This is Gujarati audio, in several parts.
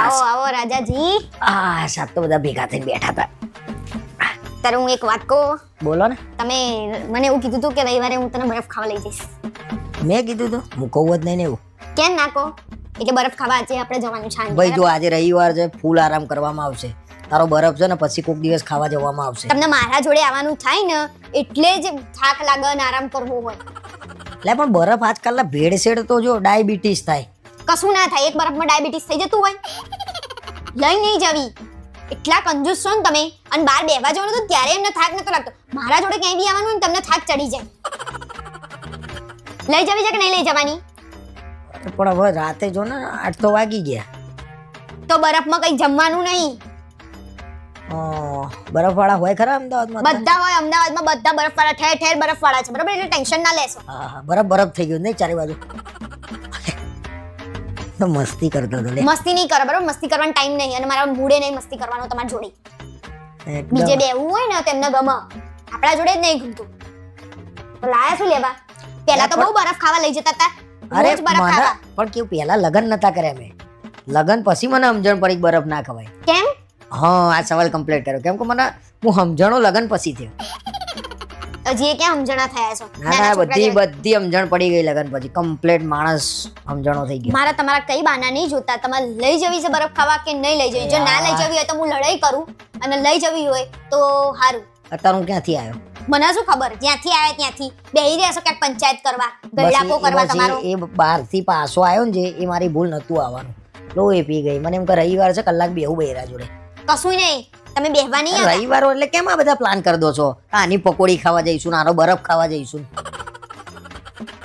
આવો આવો રાજાજી. સાત તો બધા ભેગા થઈને બેઠા હતા. તારે હું એક વાત કહું. બોલો ને. તમે મને એવું કીધું હતું કે રવિવારે હું તને બરફ ખાવા લઈ જઈશ. મેં કીધું તો હું કહું જ નહીં ને એવું. કેમ ના કહો? એટલે બરફ ખાવા આજે આપણે જવાનું છે. ભાઈ જો આજે રવિવાર છે, ફૂલ આરામ કરવામાં આવશે. તારો બરફ છે ને પછી કોઈક દિવસ ખાવા જવામાં આવશે. તમને મારા જોડે આવવાનું થાય ને એટલે જ થાક લાગે અને આરામ કરવો હોય. એટલે પણ બરફ આજકાલના ભેળસેળ તો જો ડાયાબિટીસ થાય. કશું ના થાય, એક બરફમાં ડાયાબિટીસ થઈ જતું હોય. લઈ નહીં જવી. એટલા કંજૂસ છો ને તમે. અને બહાર બેહવા જવાનું તો ત્યારે એમને થાક નતો લાગતો. મારા જોડે ક્યાંય બી આવવાનું ને તમને થાક ચડી જાય. લઈ જવી છે કે નહીં લઈ જવાની? પણ હવે રાતે જો ને 8 તો વાગી ગયા. તો બરફમાં કઈ જમવાનું નહીં. બરફવાળા હોય ખરા અમદાવાદમાં? બધા હોય અમદાવાદમાં, બધા બરફવાળા, ઠેર ઠેર બરફવાળા છે. બરાબર, એટલે ટેન્શન ના લેશો. બરફ થઈ ગયું નહીં ચારે બાજુ. તો મસ્તી કરતો હતો લે. મસ્તી નહીં કરો, બરાબર? મસ્તી કરવાનો ટાઈમ નહીં અને મારા મૂડે નહીં મસ્તી કરવાનો તમારી જોડે. બીજે બેવું હોય ને તેમને ગમે, આપણા જોડે જ નહીં ગમતું. તો લાયા શું લેવા? પહેલા તો બહુ બરફ ખાવા લઈ જતા હતા. અરે રોજ બરફ ખાવા. પણ કેવું પહેલા લગન નતા કર્યા મેં. લગન પછી મને સમજણ પડી કે બરફ ના ખવાય. કેમ? હા, આ સવાલ કમ્પ્લીટ કર્યો. કેમ કે મને હું સમજણો લગન પછી થયો. હજી એ ક્યાં સમજણા થયા છો? ના બધી સમજણ પડી ગઈ લગન પછી. કમ્પ્લીટ માણસ સમજણો થઈ ગયો. મારા તમારા કઈ બાના નહીં જોતા. તમારે લઈ જવી છે બરફ ખાવા કે નહીં લઈ જવી? જો ના લઈ જવી હોય તો હું લડાઈ કરું, અને લઈ જવી હોય તો હારું. અત્યારે હું ક્યાંથી આવ્યો? મને શું ખબર? જ્યાંથી આવ્યા ત્યાંથી બેહી રહ્યા છો ક્યાંક પંચાયત કરવા, ગયડાકો કરવા તમારો. એ બહારથી પાછો આવ્યો ને જે એ મારી ભૂલ નતું આવવાનું. લોહી પી ગઈ. મને એમ કે રવિવાર છે, કલાક બેહું બૈરા જોડે. કશું નહીં, તમે બેહવા નહીં આવ્યા. રવિવારો એટલે કેમ આ બધા પ્લાન કરી દો છો? આની પકોડી ખાવા જઈશું, આનો બરફ ખાવા જઈશું.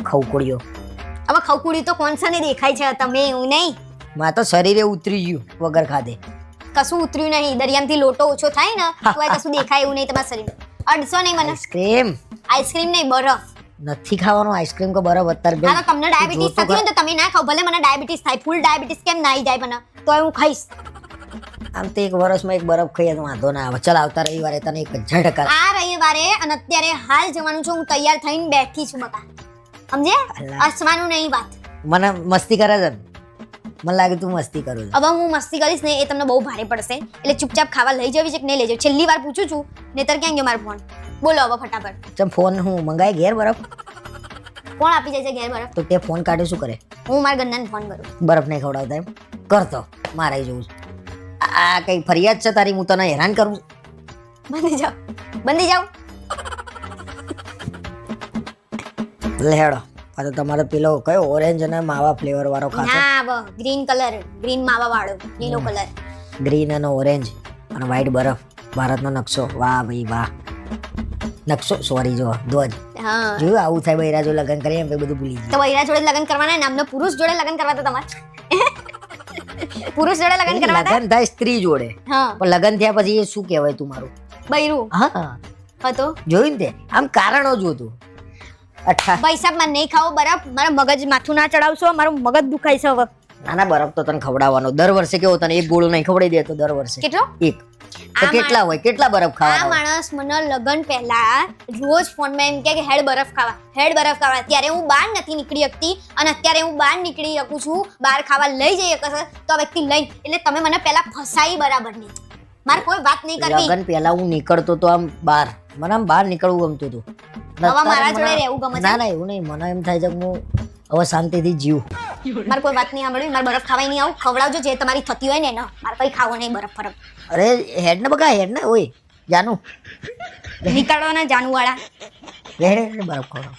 ખવકોડીઓ. હવે ખવકુડી તો કોણ છે ને દેખાય છે તમે, એવું નહીં. માં તો શરીરે ઉતરી ગયું વગર ખાધે. કશું ઉતર્યું નહીં. દરિયામાંથી લોટો ઓછો થાય ને તો એ કશું દેખાય એવું નહીં તમારા શરીર. અડસો નહીં મને. આઈસ્ક્રીમ નહીં, બરફ નથી ખાવાનું. આઈસ્ક્રીમ કે બરફ અત્યારે હા, તો તમને ડાયાબિટીસ થતી હોય ને તો તમે ના ખાઓ. ભલે મને ડાયાબિટીસ થાય, ફૂલ ડાયાબિટીસ કેમ ના આવી જાય મને, તો હું ખાઈશ. આમ તો એક વર્ષમાં એક બરફ ખાઈએ તો વાંધો ના આવે. ચાલ આવતા રવિવારે તને 1000% આ રવિવારે અને અત્યારે હાલ જવાનું છે. હું તૈયાર થઈને બેઠી છું બકા. સમજે? હસવાનું નહીં વાત. મને મસ્તી કરે છે. મને લાગે તું મસ્તી કરું છું. હવે હું મસ્તી કરીશ ને એ તમને બહુ ભારે પડશે. એટલે ચૂપચાપ ખાવા લઈ જવી છે કે નહીં લઈ જવી? છેલ્લી વાર પૂછું છું. નેતર ક્યાં ગયો મારો ફોન? બોલો હવે ફટાફટ. ચમ ફોન હું મંગાય ઘેર બરફ? કોણ આપી જાય છે ઘેર બરફ? તો તે ફોન કાઢ્યો શું કરે? હું મારા ગન્નાને ફોન કરું. બરફ નહીં ખવડાવતા એમ કરતો મારે જોવું છે. આ કઈ ફરિયાદ છે તારી? હું તને હેરાન કરું? બંધી જાઓ, બંધી જાઓ. લેડો. આ તો તમારો પેલો કયો ઓરેન્જ અને માવા ફ્લેવર વાળો ખાતો? ના, વ ગ્રીન કલર, ગ્રીન માવા વાળો, લીલો કલર. ગ્રીન અને ઓરેન્જ અને વ્હાઈટ બરફ. ભારતનો નકશો. વાહ ભાઈ વાહ. નકશો સોરી જો ધ્વજ. હા, જોયું આવું થાય બૈરા જો લગન કરીએ એમ બધું ભૂલી જાય. તો બૈરા જોડે લગન કરવાના, નામનો પુરુષ જોડે લગન કરવા તો તમારે. પુરુષ જોડે લગન કરવા લગન થાય સ્ત્રી જોડે. હા, પણ લગન થયા પછી એ શું કહેવાય તું મારું? બૈરું. હા હતો જોયું ને તે. આમ કારણો જોતું. અચ્છા ભાઈ સાહેબ, મને નહીં ખાવો બરફ. મારા મગજ માથું ના ચડાવશો. મારું મગજ દુખાય છે હવે. નાના બરફ તો તને ખવડાવવાનો. દર વર્ષે કેવો તને એક ગોળો નહીં ખવડાવી દે તો દર વર્ષે કેટલો? એક. તો કેટલા હોય? કેટલા બરફ આ ખાવાના? માણસ મને લગન પહેલા રોજ ફોનમાં એમ કે હેડ બરફ ખાવા, હેડ બરફ ખાવા. ત્યારે હું બહાર નથી નીકળી શકતી અને અત્યારે હું બહાર નીકળી શકું છું. બહાર ખાવા લઈ જઈ શકશે તો આ વ્યક્તિ લઈને. એટલે તમે મને પહેલા ફસાઈ બરાબર નહીં. મારે કોઈ વાત નહીં કરવી. લગન પહેલા હું નીકળતો તો આમ બહાર. મને આમ બહાર નીકળવું ગમતું હતું. હવે મારા જોડે રહેવું ગમે છે? ના ના એવું નહીં. મને એમ થાય છે કે હું હવે શાંતિથી જીવું. મારે કોઈ વાત નહીં સાંભળવી. મારે બરફ ખાવાય નહીં. આવું ખવડાવજો જે તમારી થતી હોય ને એનો. મારે કઈ ખાવો નહીં બરફ ફરફ. અરે હેડ ને બગા હેડ ને ઓય જાનું નીકળો ને જાનુ વાળા. હેડ બરફ ખાવા.